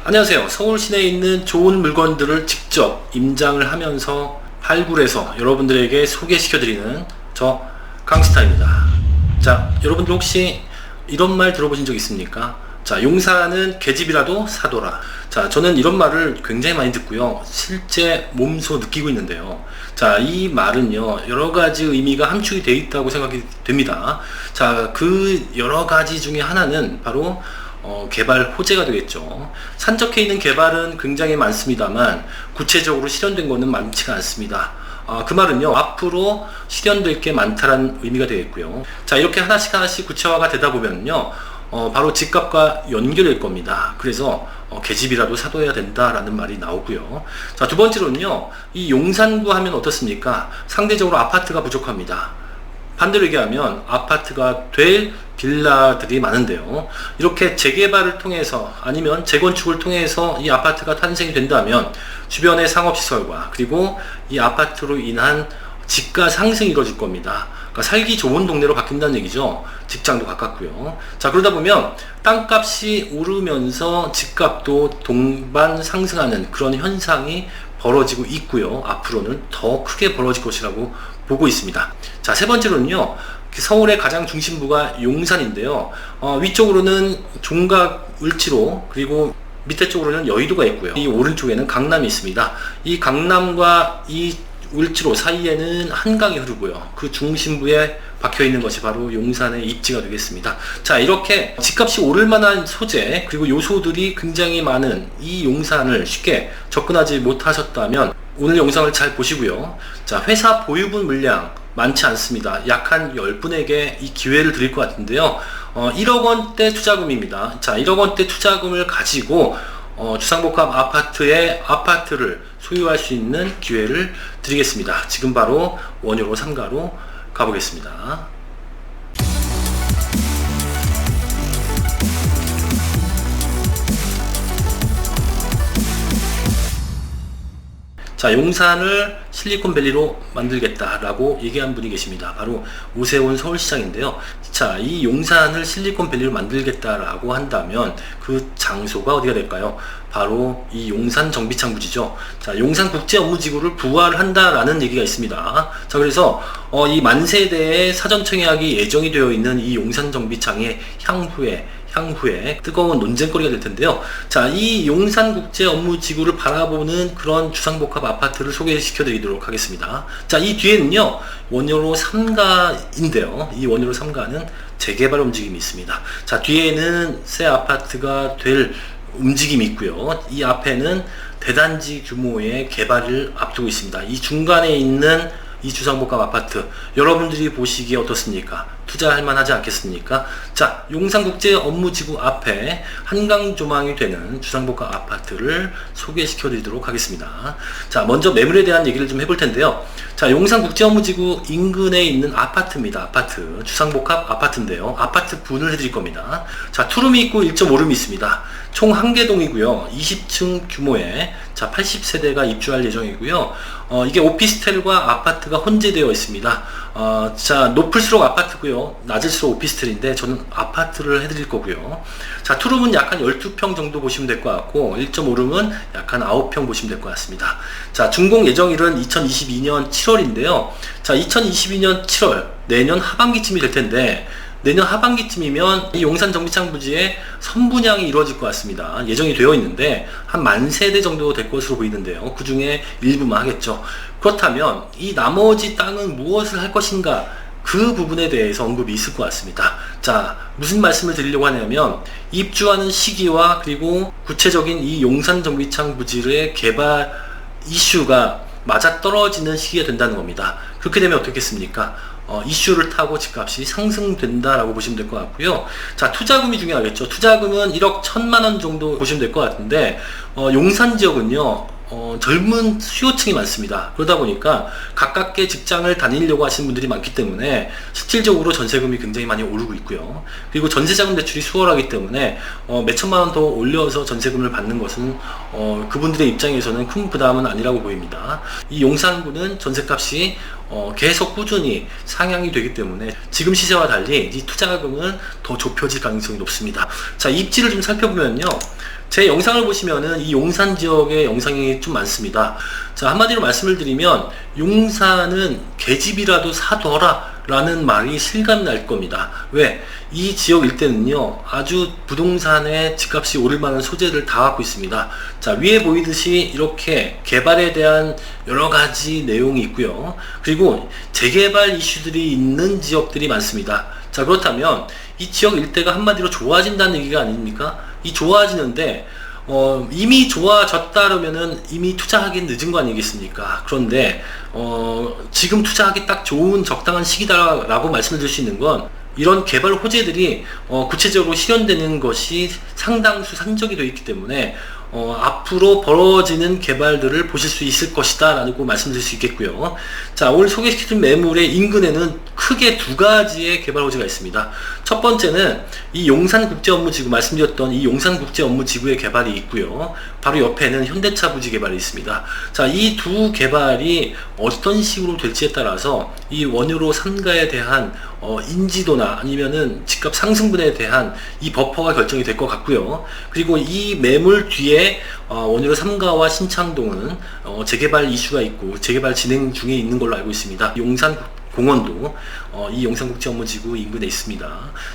안녕하세요. 서울 시내에 있는 좋은 물건들을 직접 임장을 하면서 발굴해서 여러분들에게 소개시켜드리는 저 강스타입니다. 자, 여러분들 혹시 이런 말 들어보신 적 있습니까? 자, 용사는 계집이라도 사둬라. 자, 저는 이런 말을 굉장히 많이 듣고요. 실제 몸소 느끼고 있는데요. 자, 이 말은요, 여러 가지 의미가 함축이 되어 있다고 생각이 됩니다. 자, 그 여러 가지 중에 하나는 바로 개발 호재가 되겠죠. 산적해 있는 개발은 굉장히 많습니다만 구체적으로 실현된 것은 많지가 않습니다. 그 말은요, 앞으로 실현될 게 많다는 의미가 되겠고요. 자, 이렇게 하나씩 구체화가 되다 보면요, 바로 집값과 연결될 겁니다. 그래서 계집이라도 사둬야 된다라는 말이 나오고요. 자, 두 번째로는요, 이 용산구 하면 어떻습니까? 상대적으로 아파트가 부족합니다. 반대로 얘기하면 아파트가 될 빌라들이 많은데요. 이렇게 재개발을 통해서 아니면 재건축을 통해서 이 아파트가 탄생이 된다면 주변의 상업시설과 그리고 이 아파트로 인한 집가 상승이 이루어질 겁니다. 그러니까 살기 좋은 동네로 바뀐다는 얘기죠. 직장도 가깝고요. 자, 그러다 보면 땅값이 오르면서 집값도 동반 상승하는 그런 현상이 벌어지고 있고요. 앞으로는 더 크게 벌어질 것이라고 보고 있습니다. 자, 세 번째로는요, 서울의 가장 중심부가 용산인데요. 위쪽으로는 종각 을지로, 그리고 밑에 쪽으로는 여의도가 있고요. 이 오른쪽에는 강남이 있습니다. 이 강남과 이 을지로 사이에는 한강이 흐르고요. 그 중심부에 박혀 있는 것이 바로 용산의 입지가 되겠습니다. 자, 이렇게 집값이 오를 만한 소재 그리고 요소들이 굉장히 많은 이 용산을 쉽게 접근하지 못하셨다면 오늘 영상을 잘 보시고요. 자, 회사 보유분 물량 많지 않습니다. 약 한 10분에게 이 기회를 드릴 것 같은데요. 1억 원대 투자금입니다. 자, 1억 원대 투자금을 가지고 주상복합 아파트의 아파트를 소유할 수 있는 기회를 드리겠습니다. 지금 바로 원효로 3가로 가보겠습니다. 자, 용산을 실리콘밸리로 만들겠다라고 얘기한 분이 계십니다. 바로 오세훈 서울시장인데요. 자, 이 용산을 실리콘밸리로 만들겠다라고 한다면 그 장소가 어디가 될까요? 바로 이 용산 정비창부지죠. 자, 용산국제업무지구를 부활을 한다라는 얘기가 있습니다. 자, 그래서 이 만세대의 사전청약이 예정이 되어 있는 이 용산 정비창의 향후에 뜨거운 논쟁거리가 될 텐데요. 자, 이 용산국제업무지구를 바라보는 그런 주상복합 아파트를 소개시켜 드리도록 하겠습니다. 자, 이 뒤에는요, 원효로 3가인데요. 이 원효로 3가는 재개발 움직임이 있습니다. 자, 뒤에는 새 아파트가 될 움직임이 있고요. 이 앞에는 대단지 규모의 개발을 앞두고 있습니다. 이 중간에 있는 이 주상복합 아파트, 여러분들이 보시기에 어떻습니까? 투자할 만하지 않겠습니까? 자, 용산국제업무지구 앞에 한강 조망이 되는 주상복합 아파트를 소개시켜 드리도록 하겠습니다. 자, 먼저 매물에 대한 얘기를 좀 해볼 텐데요. 자, 용산국제업무지구 인근에 있는 아파트입니다. 아파트, 주상복합 아파트인데요. 아파트 분을 해드릴 겁니다. 자, 투룸이 있고 1.5룸이 있습니다. 총 1개 동이고요. 20층 규모의, 자, 80세대가 입주할 예정이고요. 이게 오피스텔과 아파트가 혼재되어 있습니다. 자, 높을수록 아파트고요. 낮을수록 오피스텔인데 저는 아파트를 해드릴 거고요. 자, 투룸은 약 한 12평 정도 보시면 될 것 같고 1.5룸은 약 한 9평 보시면 될 것 같습니다. 자, 준공 예정일은 2022년 7월인데요. 자, 2022년 7월, 내년 하반기쯤이 될 텐데 내년 하반기쯤이면 이 용산 정비창 부지에 선분양이 이루어질 것 같습니다. 예정이 되어 있는데 한 10,000세대 정도 될 것으로 보이는데요. 그 중에 일부만 하겠죠. 그렇다면 이 나머지 땅은 무엇을 할 것인가, 그 부분에 대해서 언급이 있을 것 같습니다. 자, 무슨 말씀을 드리려고 하냐면 입주하는 시기와 그리고 구체적인 이 용산 정비창 부지의 개발 이슈가 맞아떨어지는 시기가 된다는 겁니다. 그렇게 되면 어떻겠습니까? 이슈를 타고 집값이 상승된다라고 보시면 될 것 같고요. 자, 투자금이 중요하겠죠. 투자금은 1억 1,000만 원 정도 보시면 될 것 같은데 용산 지역은요, 젊은 수요층이 많습니다. 그러다 보니까 가깝게 직장을 다니려고 하시는 분들이 많기 때문에 실질적으로 전세금이 굉장히 많이 오르고 있고요. 그리고 전세자금 대출이 수월하기 때문에 몇천만 원 더 올려서 전세금을 받는 것은 그분들의 입장에서는 큰 부담은 아니라고 보입니다. 이 용산구는 전세값이 계속 꾸준히 상향이 되기 때문에 지금 시세와 달리 이 투자금은 더 좁혀질 가능성이 높습니다. 자, 입지를 좀 살펴보면요, 제 영상을 보시면은 이 용산 지역의 영상이 좀 많습니다. 자, 한마디로 말씀을 드리면 용산은 계집이라도 사둬라 라는 말이 실감이 날 겁니다. 왜? 이 지역 일대는요, 아주 부동산의 집값이 오를 만한 소재를 다 갖고 있습니다. 자, 위에 보이듯이 이렇게 개발에 대한 여러 가지 내용이 있고요. 그리고 재개발 이슈들이 있는 지역들이 많습니다. 자, 그렇다면 이 지역 일대가 한마디로 좋아진다는 얘기가 아닙니까? 이 좋아지는데 이미 좋아졌다 그러면은 이미 투자하기 늦은 거 아니겠습니까? 그런데 지금 투자하기 딱 좋은 적당한 시기다라고 말씀을 드릴 수 있는 건 이런 개발 호재들이 구체적으로 실현되는 것이 상당수 산적이 되어 있기 때문에 앞으로 벌어지는 개발들을 보실 수 있을 것이다 라고 말씀드릴 수 있겠고요. 자, 오늘 소개시켜준 매물의 인근에는 크게 두 가지의 개발 호재가 있습니다. 첫 번째는 이 용산국제업무지구, 말씀드렸던 이 용산국제업무지구의 개발이 있고요. 바로 옆에는 현대차 부지 개발이 있습니다. 자, 이 두 개발이 어떤 식으로 될지에 따라서 이 원효로 3가에 대한 인지도나 아니면은 집값 상승분에 대한 이 버퍼가 결정이 될 것 같고요. 그리고 이 매물 뒤에 원효로 3가와 신창동은 재개발 이슈가 있고 재개발 진행 중에 있는 걸로 알고 있습니다. 용산 공원도 이 용산국제업무지구 인근에 있습니다.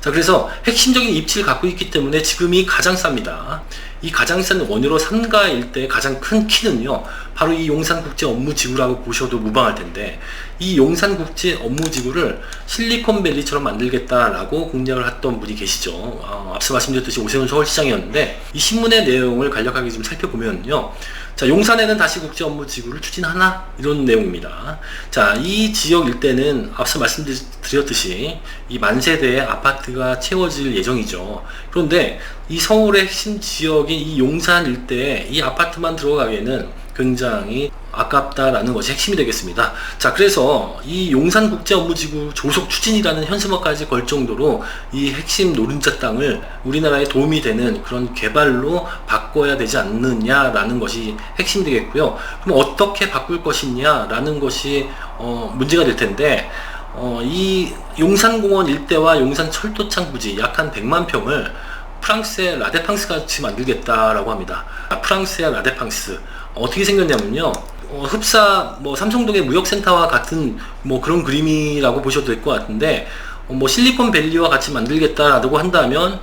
자, 그래서 핵심적인 입지를 갖고 있기 때문에 지금이 가장 쌉니다. 이 가장 싼 원효로 3가 일대의 가장 큰 키는요, 바로 이 용산국제업무지구라고 보셔도 무방할 텐데, 이 용산국제업무지구를 실리콘밸리처럼 만들겠다라고 공략을 했던 분이 계시죠. 앞서 말씀드렸듯이 오세훈 서울시장이었는데, 이 신문의 내용을 간략하게 좀 살펴보면요, 자, 용산에는 다시 국제업무지구를 추진하나? 이런 내용입니다. 자, 이 지역 일대는 앞서 말씀드렸듯이 이 만세대의 아파트가 채워질 예정이죠. 그런데 이 서울의 핵심 지역인 이 용산 일대에 이 아파트만 들어가기에는 굉장히 아깝다라는 것이 핵심이 되겠습니다. 자, 그래서 이 용산국제업무지구 조속 추진이라는 현수막까지 걸 정도로 이 핵심 노른자 땅을 우리나라에 도움이 되는 그런 개발로 바꿔야 되지 않느냐라는 것이 핵심이 되겠고요. 그럼 어떻게 바꿀 것이냐라는 것이 문제가 될 텐데, 이 용산공원 일대와 용산철도창 부지 약 한 100만 평을 프랑스의 라데팡스 같이 만들겠다라고 합니다. 프랑스의 라데팡스 어떻게 생겼냐면요, 흡사 삼성동의 무역센터와 같은 그런 그림이라고 보셔도 될 것 같은데, 실리콘밸리와 같이 만들겠다라고 한다면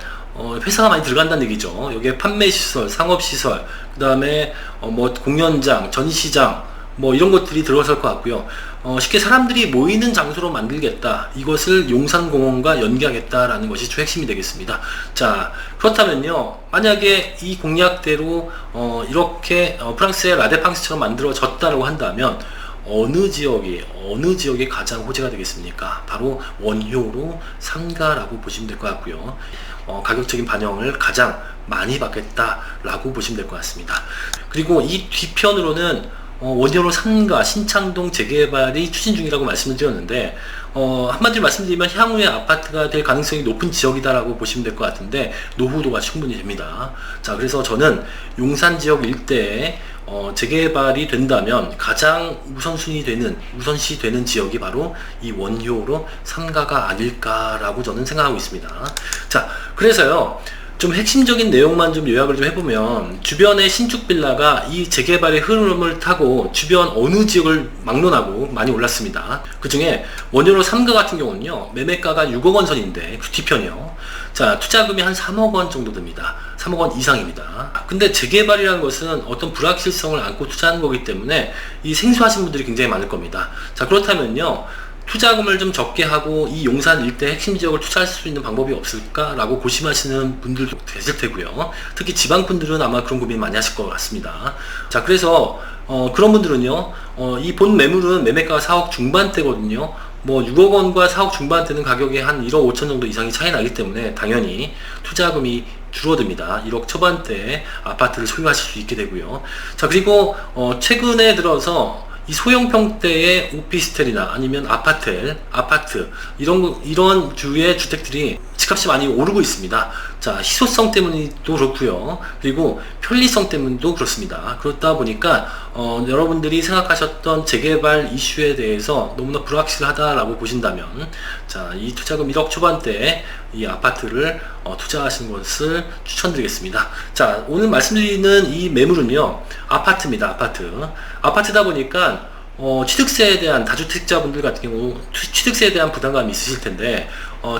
회사가 많이 들어간다는 얘기죠. 여기에 판매시설, 상업시설, 그 다음에 공연장, 전시장 이런 것들이 들어설 것 같고요. 쉽게 사람들이 모이는 장소로 만들겠다, 이것을 용산공원과 연계하겠다라는 것이 주 핵심이 되겠습니다. 자, 그렇다면요, 만약에 이 공약대로 이렇게 프랑스의 라데팡스처럼 만들어졌다고 한다면 어느 지역이 가장 호재가 되겠습니까? 바로 원효로 3가라고 보시면 될 것 같고요. 가격적인 반영을 가장 많이 받겠다라고 보시면 될 것 같습니다. 그리고 이 뒤편으로는 원효로 3가 신창동 재개발이 추진 중이라고 말씀을 드렸는데, 한마디로 말씀드리면 향후에 아파트가 될 가능성이 높은 지역이다라고 보시면 될 것 같은데, 노후도가 충분히 됩니다. 자, 그래서 저는 용산 지역 일대에 재개발이 된다면 가장 우선시 되는 지역이 바로 이 원효로 3가가 아닐까라고 저는 생각하고 있습니다. 자, 그래서요, 좀 핵심적인 내용만 좀 요약을 좀 해보면, 주변의 신축 빌라가 이 재개발의 흐름을 타고 주변 어느 지역을 막론하고 많이 올랐습니다. 그 중에 원효로 3가 같은 경우는요, 매매가가 6억 원 선인데 그 뒤편이요, 자, 투자금이 한 3억 원 정도 됩니다. 3억 원 이상입니다. 근데 재개발이라는 것은 어떤 불확실성을 안고 투자하는 거기 때문에 이 생소하신 분들이 굉장히 많을 겁니다. 자, 그렇다면요, 투자금을 좀 적게 하고 이 용산 일대 핵심 지역을 투자할 수 있는 방법이 없을까라고 고심하시는 분들도 계실 테고요. 특히 지방분들은 아마 그런 고민 많이 하실 것 같습니다. 자, 그래서 그런 분들은요, 이 본 매물은 매매가가 4억 중반대거든요. 6억 원과 4억 중반대는 가격이 한 1억 5천 정도 이상이 차이 나기 때문에 당연히 투자금이 줄어듭니다. 1억 초반대에 아파트를 소유하실 수 있게 되고요. 자, 그리고 최근에 들어서 이 소형 평대의 오피스텔이나 아니면 아파트 이런 주의 주택들이 집값이 많이 오르고 있습니다. 자, 희소성 때문에도 그렇고요. 그리고 편리성 때문에도 그렇습니다. 그렇다 보니까 여러분들이 생각하셨던 재개발 이슈에 대해서 너무나 불확실하다라고 보신다면, 자, 이 투자금 1억 초반대에 이 아파트를 투자하시는 것을 추천드리겠습니다. 자, 오늘 말씀드리는 이 매물은요, 아파트입니다. 아파트다 보니까 취득세에 대한, 다주택자분들 같은 경우 취득세에 대한 부담감이 있으실 텐데,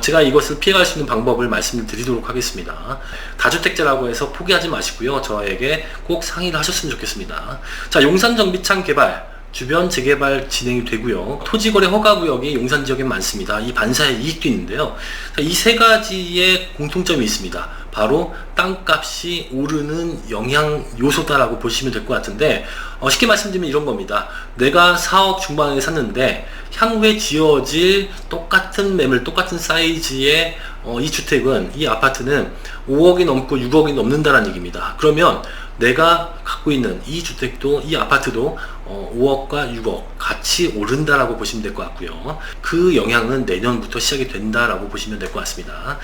제가 이것을 피해갈 수 있는 방법을 말씀을 드리도록 하겠습니다. 다주택자라고 해서 포기하지 마시고요, 저에게 꼭 상의를 하셨으면 좋겠습니다. 자, 용산 정비창 개발 주변 재개발 진행이 되고요. 토지거래 허가구역이 용산 지역에 많습니다. 이 반사의 이익도 있는데요. 이 세 가지의 공통점이 있습니다. 바로 땅값이 오르는 영향 요소다라고 보시면 될 것 같은데, 쉽게 말씀드리면 이런 겁니다. 내가 4억 중반에 샀는데 향후에 지어질 똑같은 매물, 똑같은 사이즈의 이 주택은, 이 아파트는 5억이 넘고 6억이 넘는다는 얘기입니다. 그러면 내가 갖고 있는 이 주택도, 이 아파트도 5억과 6억 같이 오른다라고 보시면 될 것 같고요. 그 영향은 내년부터 시작이 된다라고 보시면 될 것 같습니다.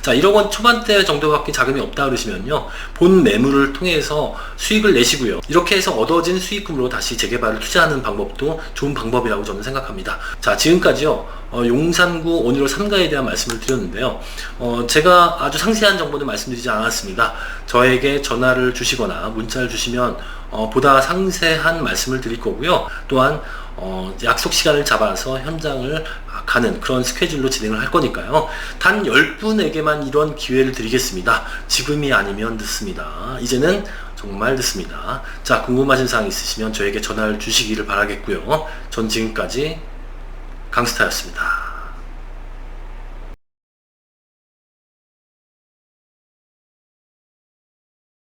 자, 1억 원 초반대 정도밖에 자금이 없다 그러시면요, 본 매물을 통해서 수익을 내시고요. 이렇게 해서 얻어진 수익금으로 다시 재개발을 투자하는 방법도 좋은 방법이라고 저는 생각합니다. 자, 지금까지요, 용산구 온유로 3가에 대한 말씀을 드렸는데요. 제가 아주 상세한 정보는 말씀드리지 않았습니다. 저에게 전화를 주시거나 문자를 주시면 보다 상세한 말씀을 드릴 거고요. 또한 약속 시간을 잡아서 현장을 가는 그런 스케줄로 진행을 할 거니까요. 단 10분에게만 이런 기회를 드리겠습니다. 지금이 아니면 늦습니다. 이제는 정말 늦습니다. 자, 궁금하신 사항 있으시면 저에게 전화를 주시기를 바라겠고요. 전 지금까지 강스타였습니다.